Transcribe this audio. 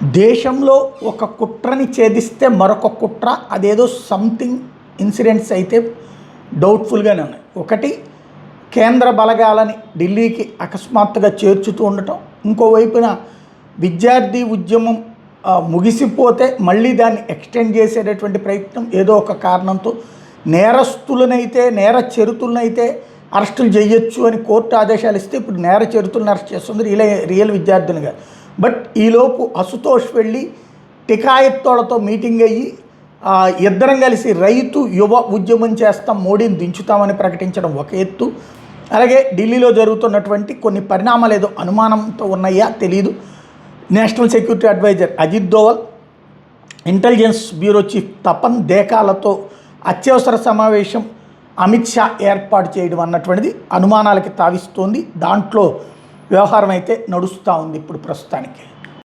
దేశంలో ఒక కుట్రని ఛేదిస్తే మరొక కుట్ర అదేదో సంథింగ్ ఇన్సిడెంట్స్ అయితే డౌట్ఫుల్గానే ఉన్నాయి. ఒకటి, కేంద్ర బలగాలని ఢిల్లీకి అకస్మాత్తుగా చేర్చుతూ ఉండటం. ఇంకోవైపున విద్యార్థి ఉద్యమం ముగిసిపోతే మళ్ళీ దాన్ని ఎక్స్టెండ్ చేసేటటువంటి ప్రయత్నం ఏదో ఒక కారణంతో నేరస్తులనైతే నేర చరితులనైతే అరెస్టులు చేయొచ్చు అని కోర్టు ఆదేశాలు ఇస్తే ఇప్పుడు నేర చరితులను అరెస్ట్ చేస్తుంది రియల్ విద్యార్థులుగా. బట్ ఈలోపు అశుతోష్ వెళ్ళి టికాయత్తోళ్లతో మీటింగ్ అయ్యి ఇద్దరం కలిసి రైతు యువ ఉద్యమం చేస్తాం, మోడీని దించుతామని ప్రకటించడం ఒక ఎత్తు. అలాగే ఢిల్లీలో జరుగుతున్నటువంటి కొన్ని పరిణామాలు ఏదో అనుమానంతో ఉన్నాయా తెలియదు. National security adviser Ajit Doval, intelligence bureau chief Tapan దేకాలతో అత్యవసర సమావేశం అమిత్ షా ఏర్పాటు చేయడం అన్నటువంటిది అనుమానాలకి తావిస్తోంది. దాంట్లో వ్యవహారం అయితే నడుస్తూ ఉంది ఇప్పుడు ప్రస్తుతానికి.